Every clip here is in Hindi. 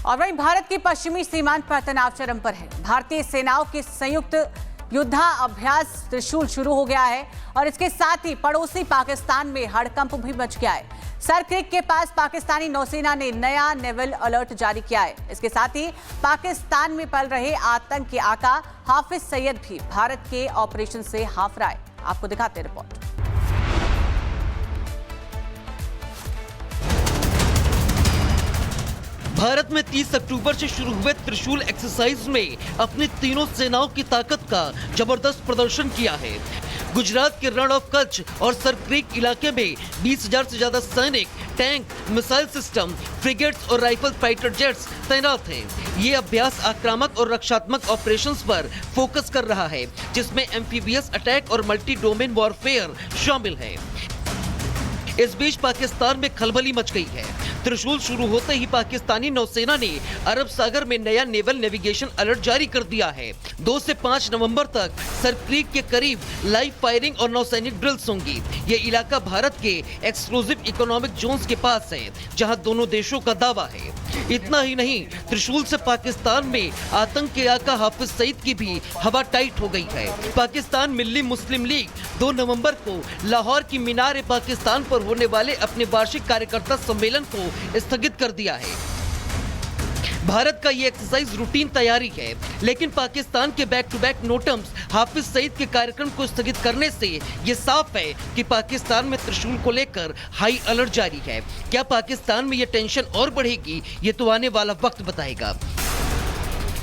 और वहीं भारत की पश्चिमी सीमांत पर तनाव चरम पर है। भारतीय सेनाओं के संयुक्त युद्धाभ्यास त्रिशूल शुरू हो गया है और इसके साथ ही पड़ोसी पाकिस्तान में हड़कंप भी मच गया है। सर क्रिक के पास पाकिस्तानी नौसेना ने नया नेवल अलर्ट जारी किया है। इसके साथ ही पाकिस्तान में पल रहे आतंक के आका हाफिज सईद भी भारत के ऑपरेशन से हाफ रहा है। आपको दिखाते हैं रिपोर्ट। भारत में 30 अक्टूबर से शुरू हुए त्रिशूल एक्सरसाइज में अपनी तीनों सेनाओं की ताकत का जबरदस्त प्रदर्शन किया है। गुजरात के रण ऑफ कच्छ और सर क्रीक इलाके में 20,000 से ज्यादा सैनिक, टैंक, मिसाइल सिस्टम, फ्रिगेट्स और राइफल फाइटर जेट्स तैनात हैं। ये अभ्यास आक्रामक और रक्षात्मक ऑपरेशंस पर फोकस कर रहा है, जिसमें एम्फीबियस अटैक और मल्टी डोमेन वॉरफेयर शामिल है। इस बीच पाकिस्तान में खलबली मच गई है। त्रिशूल शुरू होते ही पाकिस्तानी नौसेना ने अरब सागर में नया नेवल नेविगेशन अलर्ट जारी कर दिया है। 2 से 5 नवंबर तक सर क्रीक के करीब लाइव फायरिंग और नौसैनिक ड्रिल्स होंगी। ये इलाका भारत के एक्सक्लूसिव इकोनॉमिक जोन्स के पास है, जहां दोनों देशों का दावा है। इतना ही नहीं, त्रिशूल से पाकिस्तान में आतंक के आका हाफिज सईद की भी हवा टाइट हो गई है। पाकिस्तान मिल्ली मुस्लिम लीग 2 नवंबर को लाहौर की मीनार पाकिस्तान पर होने वाले अपने वार्षिक कार्यकर्ता सम्मेलन को स्थगित कर दिया है। भारत का ये एक्सरसाइज रूटीन तैयारी है, लेकिन पाकिस्तान के back to back नोटम्स Hafiz Saeed के कार्यक्रम को स्थगित करने से ये साफ है कि पाकिस्तान में त्रिशूल को लेकर हाई अलर्ट जारी है। क्या पाकिस्तान में ये टेंशन और बढ़ेगी, ये तो आने वाला वक्त बताएगा।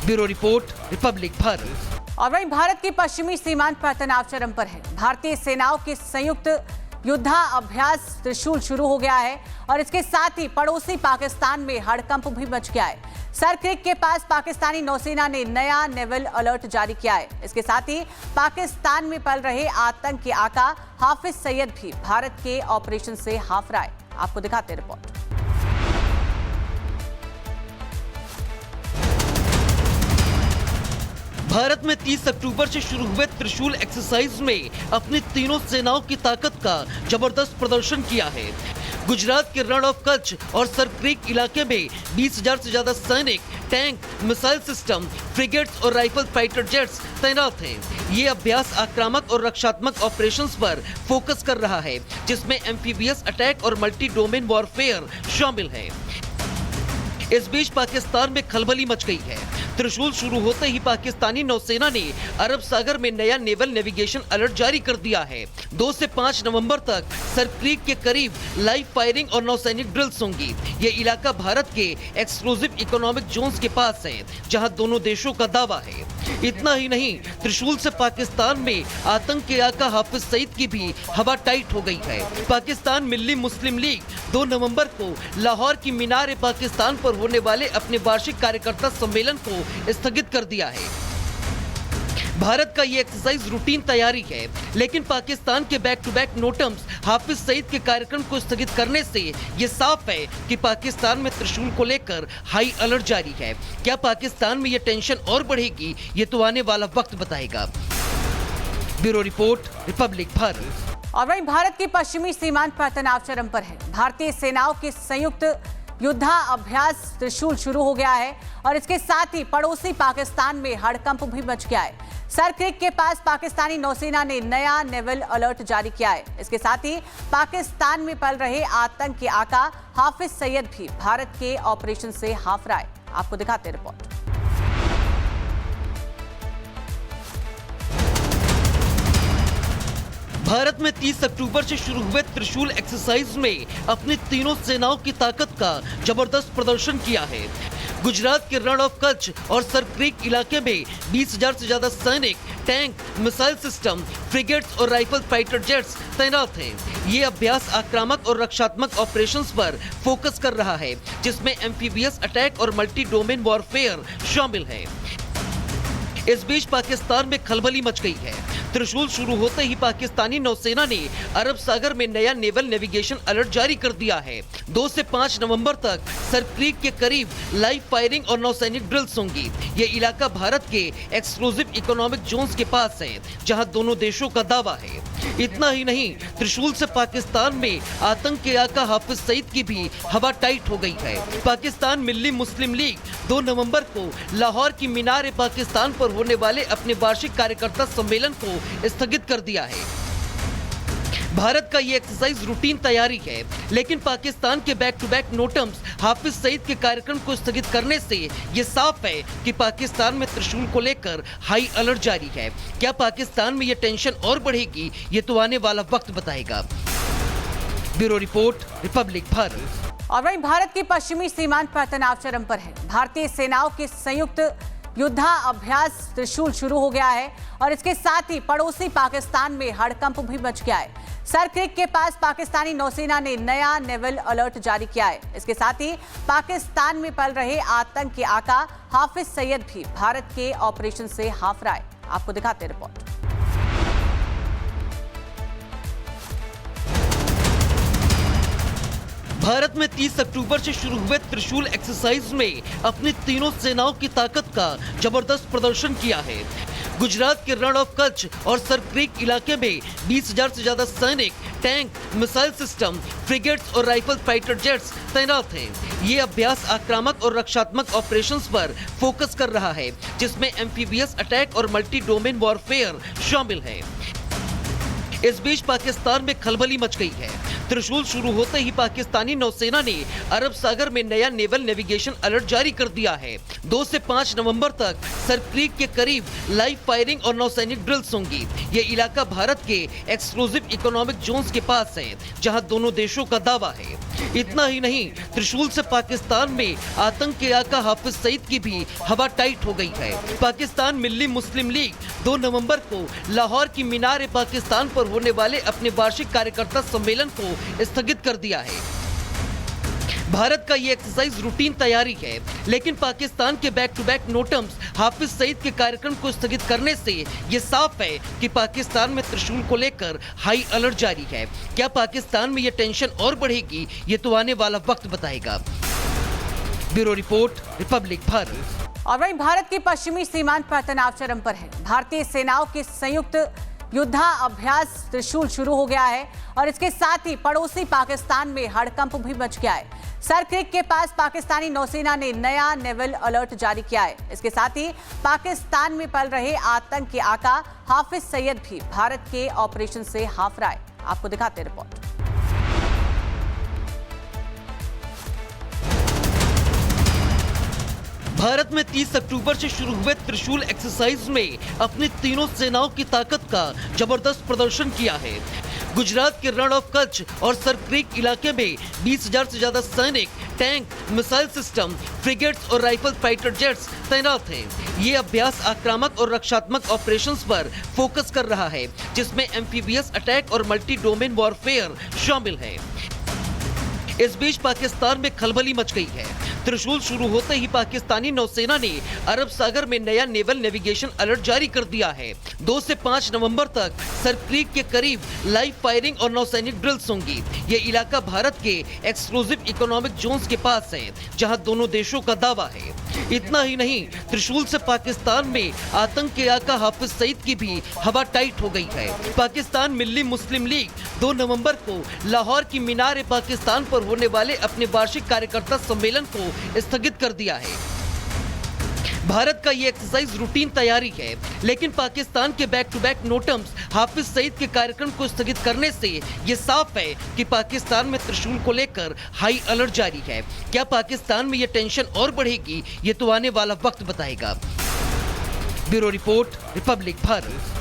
Bureau report, Republic Bharat. और वहीं भारत की पश्चिमी सीमांत पर तनाव चरम पर है। भारतीय सेनाओं के संयुक्त युद्धाभ्यास त्रिशूल शुरू हो गया है और इसके साथ ही पड़ोसी पाकिस्तान में हड़कंप भी मच गया है। सर क्रिक के पास पाकिस्तानी नौसेना ने नया नेवल अलर्ट जारी किया है। इसके साथ ही पाकिस्तान में पल रहे आतंक के आका हाफिज सईद भी भारत के ऑपरेशन से हाफ रहा है। आपको दिखाते हैं रिपोर्ट। भारत में 30 अक्टूबर से शुरू हुए त्रिशूल एक्सरसाइज में अपनी तीनों सेनाओं की ताकत का जबरदस्त प्रदर्शन किया है। गुजरात के रण ऑफ कच्छ और सर क्रीक इलाके में 20,000 से ज्यादा सैनिक, टैंक, मिसाइल सिस्टम, फ्रिगेट्स और राइफल फाइटर जेट्स तैनात हैं। ये अभ्यास आक्रामक और रक्षात्मक ऑपरेशंस पर फोकस कर रहा है, जिसमें एम्फीबियस अटैक और मल्टी डोमेन वॉरफेयर शामिल है। इस बीच पाकिस्तान में खलबली मच गई है। त्रिशूल शुरू होते ही पाकिस्तानी नौसेना ने अरब सागर में नया नेवल नेविगेशन अलर्ट जारी कर दिया है। 2 से 5 नवंबर तक सर क्रीक के करीब लाइव फायरिंग और नौसैनिक ड्रिल्स होंगी। ये इलाका भारत के एक्सक्लूसिव इकोनॉमिक जोन्स के पास है, जहां दोनों देशों का दावा है। इतना ही नहीं, त्रिशूल से पाकिस्तान में आतंक के आका हाफिज सईद की भी हवा टाइट हो गई है। पाकिस्तान मिल्ली मुस्लिम लीग 2 नवंबर को लाहौर की मीनार पाकिस्तान पर होने वाले अपने वार्षिक कार्यकर्ता सम्मेलन को स्थगित कर दिया है। भारत का ये एक्सरसाइज रूटीन तैयारी है, लेकिन पाकिस्तान के back to back नोटम्स Hafiz Saeed के कार्यक्रम को स्थगित करने से ये साफ है कि पाकिस्तान में त्रिशूल को लेकर हाई अलर्ट जारी है। क्या पाकिस्तान में ये टेंशन और बढ़ेगी, ये तो आने वाला वक्त बताएगा। Bureau report, Republic Bharat. और वहीं भारत की पश्चिमी सीमांत पर तनाव चरम पर है। भारतीय सेनाओं के संयुक्त युद्धाभ्यास त्रिशूल शुरू हो गया है और इसके साथ ही पड़ोसी पाकिस्तान में हड़कंप भी मच गया है। सर क्रिक के पास पाकिस्तानी नौसेना ने नया नेवल अलर्ट जारी किया है। इसके साथ ही पाकिस्तान में पल रहे आतंक के आका हाफिज सईद भी भारत के ऑपरेशन से हाफ रहा है। आपको दिखाते हैं रिपोर्ट। भारत में 30 अक्टूबर से शुरू हुए त्रिशूल एक्सरसाइज में अपनी तीनों सेनाओं की ताकत का जबरदस्त प्रदर्शन किया है। गुजरात के रण ऑफ कच्छ और सर क्रीक इलाके में 20,000 से ज्यादा सैनिक, टैंक, मिसाइल सिस्टम, फ्रिगेट्स और राइफल फाइटर जेट्स तैनात हैं। ये अभ्यास आक्रामक और रक्षात्मक ऑपरेशंस पर फोकस कर रहा है, जिसमें एम्फीबियस अटैक और मल्टी डोमेन वॉरफेयर शामिल है। इस बीच पाकिस्तान में खलबली मच गई है। त्रिशूल शुरू होते ही पाकिस्तानी नौसेना ने अरब सागर में नया नेवल नेविगेशन अलर्ट जारी कर दिया है। 2 से 5 नवंबर तक सर क्रीक के करीब लाइव फायरिंग और नौसैनिक ड्रिल्स होंगी। ये इलाका भारत के एक्सक्लूसिव इकोनॉमिक जोन्स के पास है, जहां दोनों देशों का दावा है। इतना ही नहीं, त्रिशूल से पाकिस्तान में आतंक के आका हाफिज सईद की भी हवा टाइट हो गई है। पाकिस्तान मिल्ली मुस्लिम लीग 2 नवंबर को लाहौर की मीनार पाकिस्तान पर होने वाले अपने वार्षिक कार्यकर्ता सम्मेलन को स्थगित कर दिया है। भारत का ये एक्सरसाइज रूटीन तैयारी है, लेकिन पाकिस्तान के back to back नोटम्स Hafiz Saeed के कार्यक्रम को स्थगित करने से ये साफ है कि पाकिस्तान में त्रिशूल को लेकर हाई अलर्ट जारी है। क्या पाकिस्तान में ये टेंशन और बढ़ेगी, ये तो आने वाला वक्त बताएगा। Bureau report, Republic Bharat. और वहीं भारत की पश्चिमी सीमांत पर तनाव चरम पर है। भारतीय सेनाओं के संयुक्त युद्धाभ्यास त्रिशूल शुरू हो गया है और इसके साथ ही पड़ोसी पाकिस्तान में हड़कंप भी मच गया है। सर क्रीक के पास पाकिस्तानी नौसेना ने नया नेवल अलर्ट जारी किया है। इसके साथ ही पाकिस्तान में पल रहे आतंक के आका हाफिज सईद भी भारत के ऑपरेशन से हाफ रहा है। आपको दिखाते हैं रिपोर्ट। भारत में 30 अक्टूबर से शुरू हुए त्रिशूल एक्सरसाइज में अपनी तीनों सेनाओं की ताकत का जबरदस्त प्रदर्शन किया है। गुजरात के रण ऑफ कच्छ और सर क्रीक इलाके में 20,000 से ज्यादा सैनिक, टैंक, मिसाइल सिस्टम, फ्रिगेट्स और राइफल फाइटर जेट्स तैनात हैं। ये अभ्यास आक्रामक और रक्षात्मक ऑपरेशंस पर फोकस कर रहा है, जिसमें एम्फीबियस अटैक और मल्टी डोमेन वॉरफेयर शामिल है। इस बीच पाकिस्तान में खलबली मच गई है। त्रिशूल शुरू होते ही पाकिस्तानी नौसेना ने अरब सागर में नया नेवल नेविगेशन अलर्ट जारी कर दिया है। 2 से 5 नवंबर तक सर क्रीक के करीब लाइव फायरिंग और नौसैनिक ड्रिल्स होंगी। ये इलाका भारत के एक्सक्लूसिव इकोनॉमिक जोन्स के पास है, जहां दोनों देशों का दावा है। इतना ही नहीं, त्रिशूल से पाकिस्तान में आतंक के आका हाफिज सईद की भी हवा टाइट हो गई है। पाकिस्तान मिल्ली मुस्लिम लीग 2 नवंबर को लाहौर की मीनार पाकिस्तान पर होने वाले अपने वार्षिक कार्यकर्ता सम्मेलन को स्थगित कर दिया है। भारत का ये एक्सरसाइज रूटीन तैयारी है, लेकिन पाकिस्तान के back to back नोटम्स Hafiz Saeed के कार्यक्रम को स्थगित करने से ये साफ है कि पाकिस्तान में त्रिशूल को लेकर हाई अलर्ट जारी है। क्या पाकिस्तान में ये टेंशन और बढ़ेगी, ये तो आने वाला वक्त बताएगा। Bureau report, Republic Bharat. और वहीं भारत की पश्चिमी सीमांत पर तनाव चरम पर है। भारतीय सेनाओं के संयुक्त युद्धाभ्यास त्रिशूल शुरू हो गया है और इसके साथ ही पड़ोसी पाकिस्तान में हड़कंप भी मच गया है। सर क्रीक के पास पाकिस्तानी नौसेना ने नया नेवल अलर्ट जारी किया है। इसके साथ ही पाकिस्तान में पल रहे आतंक के आका हाफिज सईद भी भारत के ऑपरेशन से हाफ रहा है। आपको दिखाते हैं रिपोर्ट। भारत में 30 अक्टूबर से शुरू हुए त्रिशूल एक्सरसाइज में अपनी तीनों सेनाओं की ताकत का जबरदस्त प्रदर्शन किया है। गुजरात के रण ऑफ कच्छ और सर क्रीक इलाके में 20,000 से ज्यादा सैनिक, टैंक, मिसाइल सिस्टम, फ्रिगेट्स और राइफल फाइटर जेट्स तैनात हैं। ये अभ्यास आक्रामक और रक्षात्मक ऑपरेशंस पर फोकस कर रहा है, जिसमें एम्फीबियस अटैक और मल्टी डोमेन वॉरफेयर शामिल है। इस बीच पाकिस्तान में खलबली मच गई है। त्रिशूल शुरू होते ही पाकिस्तानी नौसेना ने अरब सागर में नया नेवल नेविगेशन अलर्ट जारी कर दिया है। 2 से 5 नवंबर तक सर क्रीक के करीब लाइव फायरिंग और नौसैनिक ड्रिल्स होंगी। ये इलाका भारत के एक्सक्लूसिव इकोनॉमिक जोन्स के पास है, जहां दोनों देशों का दावा है। इतना ही नहीं, त्रिशूल से पाकिस्तान में आतंक के आका हाफिज सईद की भी हवा टाइट हो गई है। पाकिस्तान मिल्ली मुस्लिम लीग 2 नवंबर को लाहौर की मीनार पाकिस्तान पर होने वाले अपने वार्षिक कार्यकर्ता सम्मेलन को स्थगित कर दिया है। भारत का ये एक्सरसाइज रूटीन तैयारी है, लेकिन पाकिस्तान के back to back नोटम्स Hafiz Saeed के कार्यक्रम को स्थगित करने से ये साफ है कि पाकिस्तान में त्रिशूल को लेकर हाई अलर्ट जारी है। क्या पाकिस्तान में ये टेंशन और बढ़ेगी, ये तो आने वाला वक्त बताएगा। Bureau report, Republic Bharat.